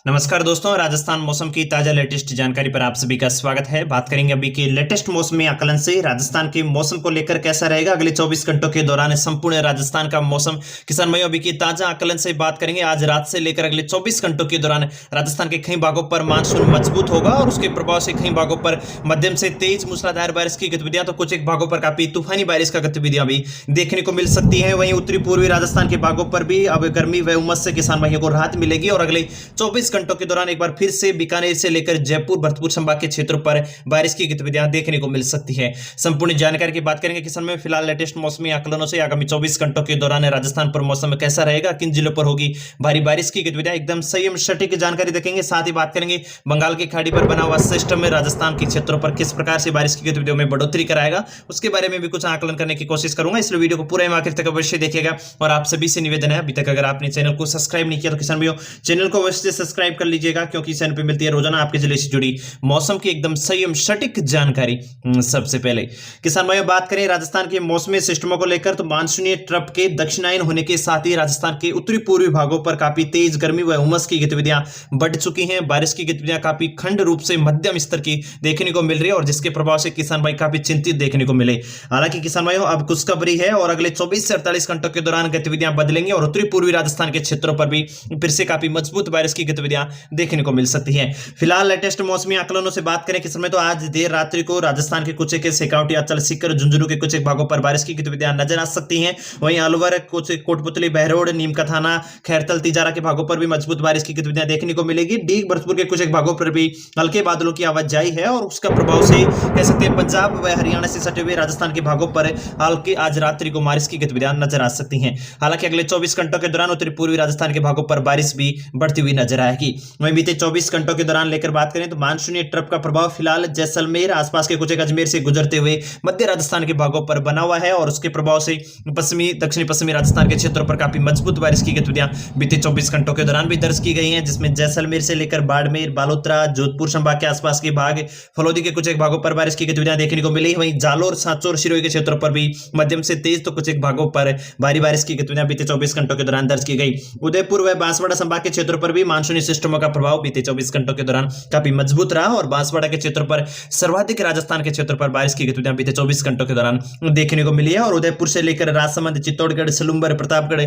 नमस्कार दोस्तों, राजस्थान मौसम की ताजा लेटेस्ट जानकारी पर आप सभी का स्वागत है। बात करेंगे अभी के लेटेस्ट मौसमी आकलन से राजस्थान के मौसम को लेकर कैसा रहेगा अगले 24 घंटों के दौरान संपूर्ण राजस्थान का मौसम। किसान भाइयों, अभी की ताजा आकलन से बात करेंगे। आज रात से लेकर अगले 24 घंटों के दौरान राजस्थान के कई भागों पर मानसून मजबूत होगा और उसके प्रभाव से कई भागों पर मध्यम से तेज मूसलाधार बारिश की गतिविधियां, तो कुछ एक भागों पर काफी तूफानी बारिश का गतिविधियां भी देखने को मिल सकती है। वहीं उत्तरी पूर्वी राजस्थान के भागों पर भी अब गर्मी व उमस से किसान भाइयों को राहत मिलेगी और अगले 24 घंटों के दौरान एक बार फिर से बीकानेर से लेकर जयपुर भरतपुर संभाग के क्षेत्रों पर बारिश की गतिविधियां देखने को मिल सकती है। संपूर्ण जानकारी की बात करेंगे किसान में फिलहाल लेटेस्ट मौसमी आकलनों से आगामी 24 घंटों के दौरान राजस्थान पर मौसम कैसा रहेगा, किन जिलों पर होगी भारी बारिश की गतिविधियां, एकदम सही सटीक जानकारी देखेंगे। साथ ही बात करेंगे बंगाल की खाड़ी पर बना हुआ सिस्टम में राजस्थान के क्षेत्रों पर किस प्रकार से बारिश की गतिविधियों में बढ़ोतरी कराएगा, उसके बारे में भी कुछ आकलन करने की कोशिश करूंगा। इसलिए वीडियो को पूरा आखिर तक अवश्य देखिएगा। और आप सभी से निवेदन है, अभी तक अगर आपने चैनल को सब्सक्राइब नहीं किया तो किसान भाइयों चैनल को अवश्य सब्सक्राइब कर लीजिएगा, क्योंकि चैनल पे मिलती है रोजाना आपके जिले से जुड़ी मौसम की एकदम सही सटीक जानकारी। सबसे पहले किसान भाइयों बात करें राजस्थान के मौसमी सिस्टमों को लेकर, तो मानसूनी ट्रफ के दक्षिणायन होने के साथ ही राजस्थान के उत्तरी पूर्वी भागों पर काफी तेज गर्मी व उमस की गतिविधियां बढ़ चुकी हैं। बारिश की गतिविधियां काफी खंड रूप से मध्यम स्तर की देखने को मिल रही है और जिसके प्रभाव से किसान भाई काफी चिंतित देखने को मिले। हालांकि किसान भाइयों अब खुशखबरी है और अगले 24 से 48 घंटों के दौरान गतिविधियां बदलेंगी और उत्तरी पूर्वी राजस्थान के क्षेत्रों पर भी फिर से काफी मजबूत बारिश की गतिविधियां देखने को मिल सकती है। फिलहाल लेटेस्ट मौसमी आकलनों से बात करें किस समय, तो आज देर रात्रि को राजस्थान के कुछ एक शेखावटी, अचल, सीकर, झुंझुनू के कुछ एक भागों पर बारिश की गतिविधियां नजर आ सकती हैं। वहीं अलवर, कुछ कोटपुतली, बहरोड, नीमका थाना, खैरतल, तिजारा के भागों पर भी मजबूत बारिश की गतिविधियां देखने को मिलेगी। डीग, भरतपुर के कुछ एक भागों पर भी हल्के बादलों की आवाजाही है और उसका प्रभाव से कह सकते हैं पंजाब व हरियाणा से सटे हुए राजस्थान के भागों पर हल्की आज रात्रि को बारिश की गतिविधियां नजर आ सकती हैं। हालांकि अगले 24 घंटों के दौरान उत्तरी पूर्वी राजस्थान के भागों पर बारिश भी बढ़ती हुई नजर आएगी। वहीं बीते 24 घंटों के दौरान लेकर बात करें तो मानसूनी ट्रफ का प्रभाव फिलहाल जैसलमेर, आसपास के कुछ एक अजमेर से गुजरते हुए मध्य राजस्थान के भागों पर बना हुआ है और उसके प्रभाव से दक्षिणी पश्चिमी राजस्थान के क्षेत्रों पर काफी मजबूत बारिश की गतिविधियां बीते 24 घंटों के दौरान भी दर्ज की गई हैं, जिसमें जैसलमेर से लेकर बाड़मेर, बालोतरा, जोधपुर संभाग के आसपास के भाग, फलोदी के कुछ एक भागों पर बारिश की गतिविधियां देखने को मिली। वहीं जालोर, सांचौर, सिरोही के क्षेत्रों पर भी मध्यम से तेज तो कुछ एक भागों पर भारी बारिश की गतिविधियां बीते 24 घंटों के दौरान दर्ज की गई। उदयपुर व बांसवाड़ा संभाग के क्षेत्रों पर भी मानसूनी सिस्टमों का प्रभाव बीते 24 घंटों के दौरान काफी मजबूत रहा और बांसवाड़ा के क्षेत्र पर सर्वाधिक राजस्थान के क्षेत्र पर बारिश की गतिविधियां बीते 24 घंटों के दौरान देखने को मिली है। और उदयपुर से लेकर राजसमंद, चित्तौड़गढ़, सलूंबर, प्रतापगढ़,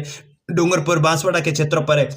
डूंगरपुर, बांसवाड़ा के क्षेत्रों पर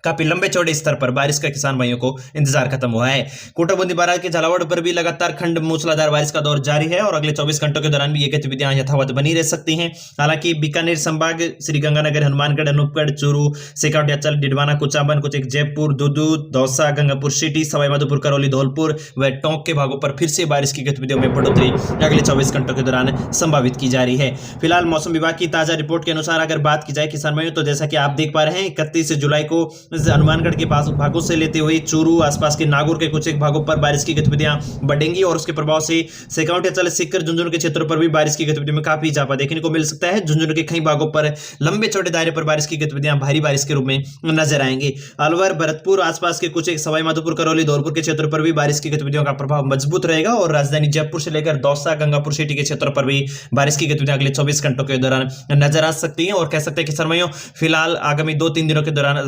काफी लंबे चौड़े स्तर पर बारिश का किसान भाइयों को इंतजार खत्म हुआ है। कोटा बूंदी बारात के झालावाड़ पर भी लगातार खंड मूसलाधार बारिश का दौर जारी है और अगले 24 घंटों के दौरान भी ये गतिविधियां यथावत बनी रह सकती हैं। हालांकि बीकानेर संभाग, श्रीगंगानगर, हनुमानगढ़, अनूपगढ़, चूरू, शेखावटी, अचल, डिडवाना, कुचामन, कुछ एक जयपुर, दुदू, दौसा, गंगापुर सिटी, सवाईमाधोपुर, करौली, धौलपुर व टोंक के भागों पर फिर से बारिश की गतिविधियों में बढ़ोतरी अगले 24 घंटों के दौरान संभावित की जा रही है। फिलहाल मौसम विभाग की ताजा रिपोर्ट के अनुसार अगर बात की जाए किसान भाइयों, तो जैसा कि आप देख पा रहे हैं 31 जुलाई को हनुमानगढ़ के भागों से लेते हुए चूरू, आसपास के नागौर के कुछ एक भागों पर बारिश की गतिविधियां बढ़ेंगी और उसके प्रभाव से शेखावटी, अचल, सीकर, झुंझुनू के क्षेत्रों पर भी बारिश की गतिविधियों में काफी इजाफा देखने को मिल सकता है। झुंझुनू के कई भागों पर लंबे चौड़े दायरे पर बारिश की गतिविधियां भारी बारिश के रूप में नजर आएंगी। अलवर, भरतपुर, आसपास के कुछ एक सवाईमाधोपुर, करौली, धौलपुर के क्षेत्रों पर भी बारिश की गतिविधियों का प्रभाव मजबूत रहेगा और राजधानी जयपुर से लेकर दौसा, गंगापुर सिटी के क्षेत्रों पर भी बारिश की गतिविधियां अगले 24 घंटों के दौरान नजर आ सकती है। और कह सकते हैं कि सरमैयों फिलहाल आगामी 2-3 दिनों के दौरान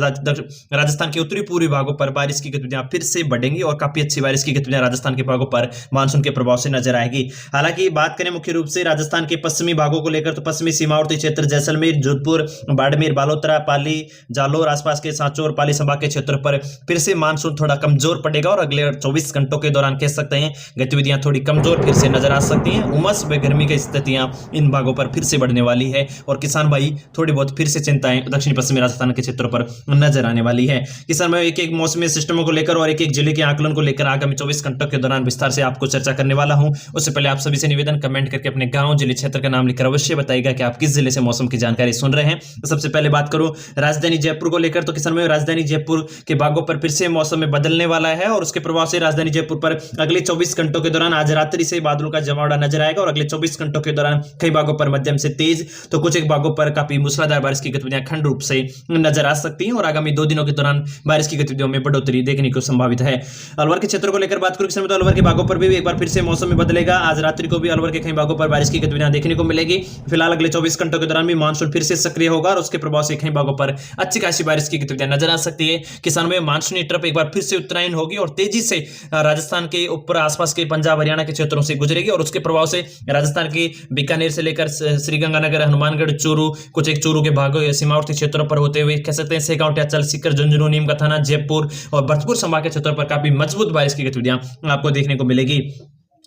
राजस्थान के उत्तरी पूर्वी भागों पर बारिश की गतिविधियां फिर से बढ़ेंगी और काफी अच्छी बारिश की गतिविधियां राजस्थान के भागों पर मानसून के प्रभाव से नजर आएगी। हालांकि बात करें मुख्य रूप से राजस्थान के पश्चिमी भागों को लेकर, तो पश्चिमी सीमावर्ती क्षेत्र जैसलमेर, जोधपुर, बाड़मेर, बालोतरा, पाली, जालोर, आसपास के सांचौर, पाली संभाग के क्षेत्र पर फिर से मानसून थोड़ा कमजोर पड़ेगा और अगले 24 घंटों के दौरान कह सकते हैं गतिविधियां थोड़ी कमजोर फिर से नजर आ सकती हैं। उमस व गर्मी की स्थितियां इन भागों पर फिर से बढ़ने वाली है और किसान भाई थोड़ी बहुत फिर से चिंताएं दक्षिण पश्चिमी राजस्थान के क्षेत्रों पर नजर आने वाली है। किसान भाई एक मौसमी सिस्टमों को लेकर और एक जिले के आकलन को लेकर आगामी 24 घंटों के दौरान विस्तार से आपको चर्चा करने वाला हूं। उससे पहले आप सभी से निवेदन, कमेंट करके अपने गांव, जिले, क्षेत्र का नाम लिखकर अवश्य बताइएगा कि आप किस जिले से मौसम की जानकारी सुन रहे हैं। तो सबसे पहले बात करूं राजधानी जयपुर को लेकर, तो किसान भाई राजधानी जयपुर के भागों पर फिर से मौसम में बदलने वाला है और उसके प्रभाव से राजधानी जयपुर पर अगले 24 घंटों के दौरान आज रात्रि से बादलों का जमावड़ा नजर आएगा और अगले 24 घंटों के दौरान कई भागों पर मध्यम से तेज तो कुछ एक भागों पर काफी मूसलाधार बारिश की गतिविधियां खंड रूप से नजर आ सकती हैं। और आगामी 2 दिनों के दौरान बारिश की गतिविधियों में बढ़ोतरी देखने को संभावित है। अलवर के क्षेत्रों को लेकर बात करूं किसान, तो अलवर के भागों पर भी एक बार फिर से मौसम में बदलेगा। आज रात्रि को भी अलवर के कई भागों पर बारिश की गतिविधियां देखने को मिलेगी। फिलहाल अगले 24 घंटों के दौरान भी मानसून फिर से सक्रिय होगा और उसके प्रभाव से कई भागों पर अच्छी खासी बारिश की गतिविधियां नजर आ सकती है। किसानों में मानसूनी ट्रफ एक बार फिर से उत्तरायण होगी और तेजी से राजस्थान के ऊपर आसपास के पंजाब हरियाणा के क्षेत्रों से गुजरेगी और उसके प्रभाव से राजस्थान के बीकानेर से लेकर श्रीगंगानगर, हनुमानगढ़, चूरू, कुछ एक चूरू के भागों सीमावर्ती क्षेत्रों पर होते हुए कह सकते हैं सेगांव, त्याचल, सीकर, झुंझुनू, नीमका थाना, जयपुर और भरतपुर संभाग के क्षेत्रों पर काफी मजबूत बारिश की गतिविधियां आपको देखने को मिलेगी।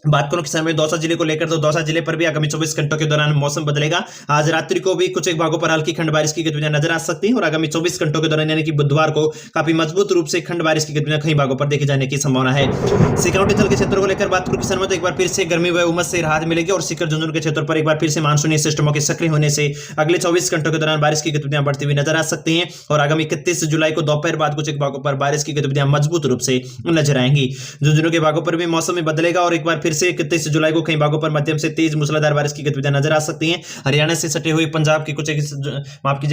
बात करूं किसान में दौसा जिले को लेकर, तो दौसा जिले पर भी आगामी 24 घंटों के दौरान मौसम बदलेगा। आज रात्रि को भी कुछ एक भागों पर हल्की खंड बारिश की गतिविधियां नजर आ सकती हैं और आगामी 24 घंटों के दौरान यानी कि बुधवार को काफी मजबूत रूप से खंड बारिश की गतिविधियां कई भागों पर देखे जाने की संभावना है। सिक्योरिटी थल के क्षेत्रों को लेकर बात करूं किसान में, तो एक बार फिर से गर्मी व उमस से राहत मिलेगी और सीकर, झुंझुनू के क्षेत्रों पर एक बार फिर से मानसूनी सिस्टमों के सक्रिय होने से अगले 24 घंटों के दौरान बारिश की गतिविधियां बढ़ती हुई नजर आ सकती हैं और आगामी 31 जुलाई को दोपहर बाद कुछ एक भागों पर बारिश की गतिविधियां मजबूत रूप से नजर आएंगी। झुंझुनू के भागों पर भी मौसम में बदलेगा और एक बार फिर से 31 जुलाई को कई भागों पर मध्यम से तेज मूसलाधार बारिश की गतिविधियां नजर आ सकती हैं। हरियाणा से सटे हुए पंजाब के कुछ एक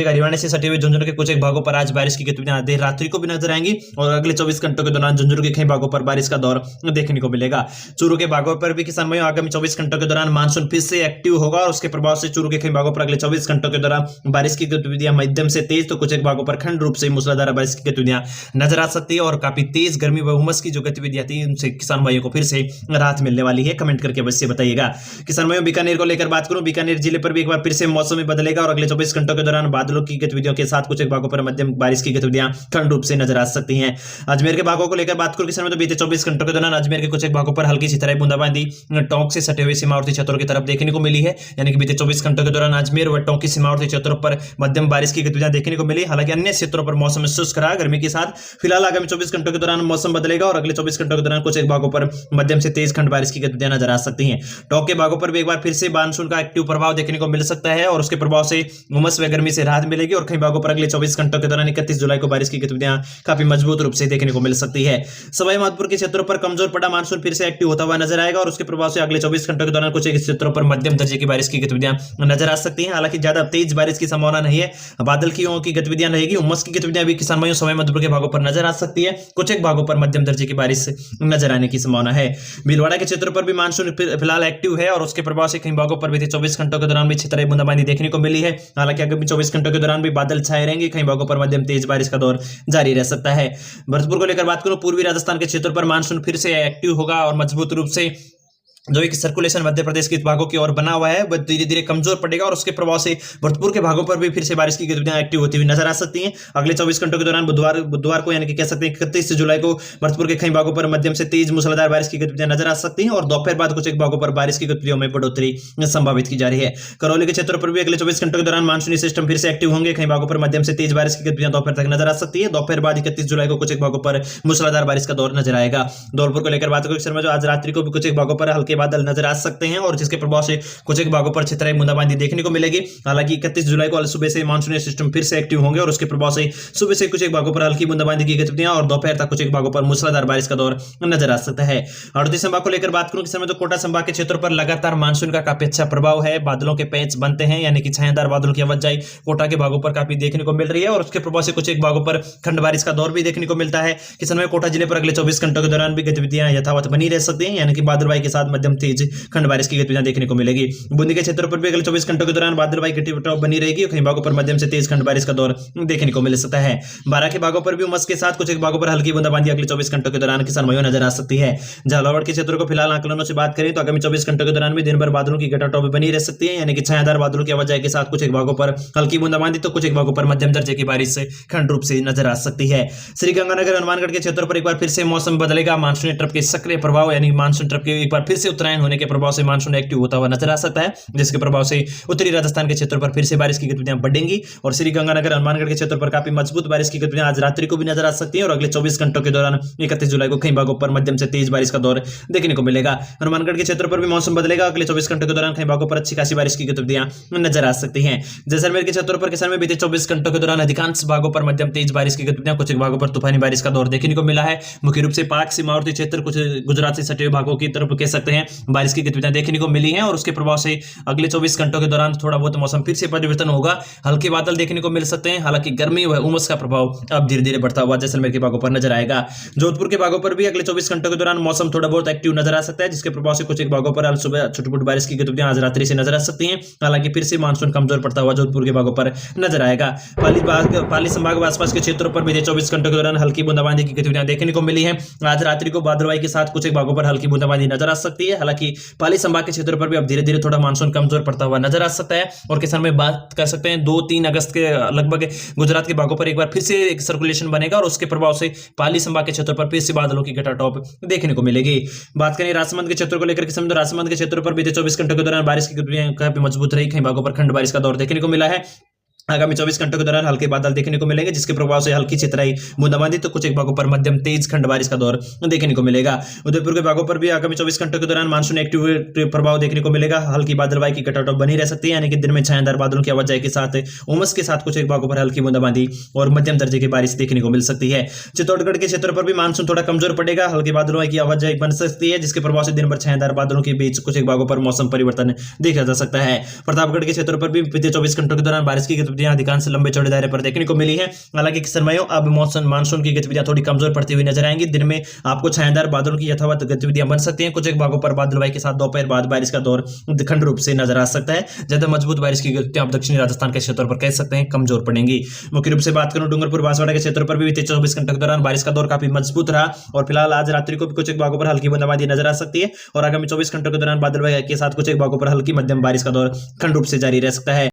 हरियाणा से सटे हुए झुंझुनू के कुछ एक भागों पर आज बारिश की गतिविधियां देर रात्रि को भी नजर आएंगी और अगले 24 घंटों के दौरान झुंझुनू के कई भागों पर बारिश का दौर देखने को मिलेगा। चूरू के भागों पर भी किसान भाइयों आगामी 24 घंटों के दौरान मानसून फिर से एक्टिव होगा और उसके प्रभाव से चूरू के कई भागों पर अगले 24 घंटों के दौरान बारिश की गतिविधियां मध्यम से तेज तो कुछ एक भागों पर खंड रूप से मूसलाधार बारिश की गतिविधियां नजर आ सकती है और काफी तेज गर्मी व उमस की जो गतिविधियां थी उनसे किसान भाइयों को फिर से राहत मिलने वाली है। कमेंट करके अवश्य बताइएगा। किसान भाइयों बीकानेर को लेकर बात करूं, बीकानेर जिले पर भी एक बार फिर से मौसम में बदलेगा और अगले 24 घंटों के दौरान बादलों की गतिविधियों के साथ कुछ एक भागों पर मध्यम बारिश की गतिविधियां खंड रूप से नजर आ सकती हैं। अजमेर के भागों को लेकर बात करूं किसान में, तो बीते 24 घंटों के दौरान अजमेर के कुछ एक भागों पर हल्की सी तरह बूंदाबांदी टोंक से सटे हुए सीमावर्ती क्षेत्रों की तरफ देखने को मिली है। यानी कि बीते 24 घंटों के दौरान अजमेर व टोंक की सीमावर्ती क्षेत्रों पर मध्यम बारिश की गतिविधियां देखने को मिली। हालांकि अन्य क्षेत्रों पर मौसम शुष्क रहा गर्मी के साथ। फिलहाल आगामी 24 घंटों के दौरान मौसम बदलेगा और अगले 24 घंटों के दौरान कुछ एक भागों पर मध्यम से तेज खंड बारिश की गतिविधियां नजर आ सकती हैं। टोंक के भागों पर भी एक बार फिर से मानसून का एक्टिव प्रभाव देखने को मिल सकता है और उसके प्रभाव से उमस व गर्मी से राहत मिलेगी और कई भागों पर अगले 24 घंटों के दौरान 31 जुलाई को बारिश की गतिविधियां काफी मजबूत रूप से देखने को मिल सकती है। सवाई माधोपुर के क्षेत्रों पर कमजोर पड़ा मानसून फिर से एक्टिव होता हुआ नजर आएगा और उसके प्रभाव से अगले 24 घंटों के दौरान कुछ एक क्षेत्रों पर मध्यम दर्जे की बारिश की गतिविधियां नजर आ सकती हैं। हालांकि ज्यादा तेज बारिश की संभावना नहीं है, बादल की गतिविधियां रहेगी। उमस की गतिविधियां भी किसान भाइयों सवाई माधोपुर के भागों पर नजर आ सकती है। कुछ एक भागों पर मध्यम दर्जे की बारिश नजर आने की संभावना है। भीलवाड़ा के क्षेत्रों पर भी मानसून फिलहाल एक्टिव है और उसके प्रभाव से कई भागों पर बीते 24 घंटों के दौरान भी छितराई बूंदाबांदी देखने को मिली है। हालांकि आगामी 24 घंटों के दौरान भी बादल छाए रहेंगे, कई भागों पर मध्यम तेज बारिश का दौर जारी रह सकता है। भरतपुर को लेकर बात करूं, पूर्वी राजस्थान के क्षेत्रों पर मानसून फिर से एक्टिव होगा और मजबूत रूप से जो एक सर्कुलेशन मध्य प्रदेश के भागों की ओर बना हुआ है वह धीरे धीरे कमजोर पड़ेगा और उसके प्रभाव से भरतपुर के भागों पर भी फिर से बारिश की गतिविधियां एक्टिव होती हुई नजर आ सकती हैं। अगले 24 घंटों के दौरान बुधवार को यानी कि कह सकते हैं 31 जुलाई को भरतपुर के कई भागों पर मध्यम से तेज मूसलाधार बारिश की गतिविधियां नजर आ सकती हैं और दोपहर बाद कुछ एक भागों पर बारिश की गतिविधियों में बढ़ोतरी संभावित की जा रही है। करौली के क्षेत्रों पर भी अगले 24 घंटों के दौरान मानसूनी सिस्टम फिर से एक्टिव होंगे, कई भागों पर मध्यम से तेज बारिश की गतिविधियां दोपहर तक नजर आ सकती है। दोपहर बाद 31 जुलाई को कुछ एक भागों पर मूसलाधार बारिश का दौर नजर आएगा। धौलपुर को लेकर बात करें, जो आज रात्रि को भी कुछ एक भागों पर हल्के बादल नजर आ सकते हैं और जिसके प्रभाव से कुछ एक भागों पर छितराई बूंदाबांदी देखने को मिलेगी। हालांकि 31 जुलाई को सुबह से मानसूनी सिस्टम फिर से एक्टिव होंगे और उसके प्रभाव से सुबह से कुछ एक भागों पर हल्की बूंदाबांदी की गतिविधियां और दोपहर तक कुछ एक भागों पर मूसलाधार बारिश का दौर नजर आ सकता है। अड़ती संभाग को लेकर बात करूं किस समय, तो कोटा संभाग के क्षेत्रों पर लगातार मानसून का काफी अच्छा प्रभाव है। बादलों के पैच बनते हैं यानी कि छायादार बादलों की आवाजाही कोटा के भागों पर काफी देखने को मिल रही है और उसके प्रभाव से कुछ एक भागों पर खंड बारिश का दौर भी देखने को मिलता है। किस समय कोटा जिले पर अगले 24 घंटों के दौरान भी गतिविधियां यथावत बनी रह सकती हैं यानी कि बादलवाई के साथ मध्यम तेज खंड बारिश की गतिविधियां देखने को मिलेगी। बूंदी के क्षेत्रों पर भी अगले 24 घंटों के दौरान बादलवाई गतिविधियां बनी रहेगी और कई भागों पर मध्यम से तेज खंड बारिश का दौर देखने को मिल सकता है। 12 के भागों पर भी उमस के साथ कुछ एक भागों पर हल्की बूंदाबांदी अगले 24 घंटों के दौरान किसान भाइयों नजर आ सकती है। झालावाड़ के क्षेत्रों को फिलहाल आकलनों से बात करें तो आगामी 24 घंटों के दौरान भी दिन भर बादलों की घटाटोपी बनी रह सकती है यानी कि छायादार बादलों की आवाजाही के साथ कुछ एक भागों पर हल्की बूंदाबांदी तो कुछ एक भागों पर मध्यम दर्जे की बारिश खंड रूप से नजर आ सकती है। श्रीगंगानगर हनुमानगढ़ के क्षेत्रों पर एक बार फिर से मौसम बदलेगा। मानसूनी ट्रफ के सक्रिय प्रभाव यानी मानसून ट्रफ के एक बार फिर से उत्तरायण होने के प्रभाव से मानसून एक्टिव होता हुआ नजर आ सकता है, जिसके प्रभाव से उत्तरी राजस्थान के क्षेत्रों पर फिर से बारिश की गतिविधियां बढ़ेंगी और श्रीगंगानगर हनुमानगढ़ के क्षेत्रों पर काफी मजबूत बारिश की गतिविधियां आज रात्रि को भी नजर आ सकती है और अगले 24 घंटों के दौरान 31 जुलाई को कई भागों पर मध्यम से तेज बारिश का दौर देखने को मिलेगा। हनुमानगढ़ के क्षेत्रों पर भी मौसम बदलेगा। अगले 24 घंटों के दौरान कई भागों पर अच्छी खासी बारिश की गतिविधियां नजर आ सकती हैं। जैसलमेर के क्षेत्रों पर किसान में बीते 24 घंटों के दौरान अधिकांश भागों पर मध्यम तेज बारिश की गतिविधियां, कुछ भागों पर तूफानी बारिश का दौर देखने को मिला है। मुख्य रूप से पाक सीमावर्ती क्षेत्र, कुछ गुजरात से सटे हुए भागों की तरफ कह सकते हैं हैं बारिश की गतिविधियां देखने को मिली हैं और उसके प्रभाव से अगले 24 घंटों के दौरान थोड़ा बहुत मौसम फिर से परिवर्तन होगा। हल्के बादल देखने को मिल सकते हैं, हालांकि गर्मी व उमस का प्रभाव अब धीरे धीरे बढ़ता हुआ जैसलमेर के भागों पर नजर आएगा। जोधपुर के भागों पर भी अगले 24 घंटों के दौरान मौसम थोड़ा बहुत एक्टिव नजर आ सकता है, जिसके प्रभाव से कुछ एक भागों पर सुबह छोटी-मोटी बारिश की गतिविधियां आज रात्रि से नजर आ सकती हैं। हालांकि फिर से मानसून कमजोर पड़ता हुआ जोधपुर के भागों पर नजर आएगा। पाली संभाग व आसपास के क्षेत्रों पर बीते 24 घंटों के दौरान हल्की बूंदाबांदी की गतिविधियां देखने को मिली है। आज रात्रि को बादलवाई के साथ कुछ एक भागों पर हल्की बूंदाबांदी नजर आ सकती है। हालांकि पाली संभाग के क्षेत्रों पर भी अब धीरे धीरे थोड़ा मानसून कमजोर पड़ता हुआ नजर आ सकता है और किसान में बात कर सकते हैं 2-3 अगस्त के लगभग गुजरात के भागों पर एक बार फिर से एक सर्कुलेशन बनेगा और उसके प्रभाव से पाली संभाग के क्षेत्रों पर फिर से बादलों की घटाटोप देखने को मिलेगी। बात करें राजसमंद के क्षेत्रों को लेकर के समझो, राजसमंद के क्षेत्रों पर बीते 24 घंटों के दौरान बारिश की गतिविधियां काफी मजबूत रही, कई भागों पर खंड बारिश का दौर देखने को मिला है। आगामी 24 घंटों के दौरान हल्के बादल देखने को मिलेंगे, जिसके प्रभाव से हल्की छितराई बूंदाबांदी तो कुछ एक भागों पर मध्यम तेज खंड बारिश का दौर देखने को मिलेगा। उदयपुर के भागों पर भी आगामी 24 घंटों के दौरान मानसून एक्टिव प्रभाव देखने को मिलेगा। हल्की बादलवाई की घटाटोप बनी रह सकती है, यानी कि दिन में छायादार बादलों की आवाजाही के साथ उमस के साथ कुछ एक भागों पर हल्की बूंदाबांदी और मध्यम दर्जे की बारिश देखने को मिल सकती है। चित्तौड़गढ़ के क्षेत्र पर भी मानसून थोड़ा कमजोर पड़ेगा, हल्की बादलों की आवाजाही बन सकती है, जिसके प्रभाव से दिन भर छायादार बादलों के बीच कुछ एक भागों पर मौसम परिवर्तन देखा जा सकता है। प्रतापगढ़ के क्षेत्रों पर भी बीते 24 घंटों के दौरान बारिश की गतिविधियां अधिकांश लंबे चौड़े दायरे पर देखने को मिली है। हालांकि समयों अब मानसून की गतिविधियां थोड़ी कमजोर पड़ती हुई नजर आएंगी। दिन में आपको छायादार बादलों की यथावत गतिविधियां बन सकती हैं, कुछ एक भागों पर बादलवाई के साथ दोपहर बाद बारिश का दौर खंड रूप से नजर आ सकता है। ज्यादा मजबूत बारिश की गतिविधियां आप दक्षिणी राजस्थान के क्षेत्रों पर कह सकते हैं कमजोर पड़ेंगी। मुख्य रूप से बात करूं डूंगरपुर बांसवाड़ा के क्षेत्रों पर भी बीते 24 घंटों के दौरान बारिश का दौर काफी मजबूत रहा और फिलहाल आज रात्रि को भी कुछ एक भागों पर हल्की बूंदाबांदी नजर आ सकती है और आगामी 24 घंटों के दौरान बादलवाई के साथ कुछ एक भागों पर हल्की मध्यम बारिश का दौर खंड रूप से जारी रह सकता है।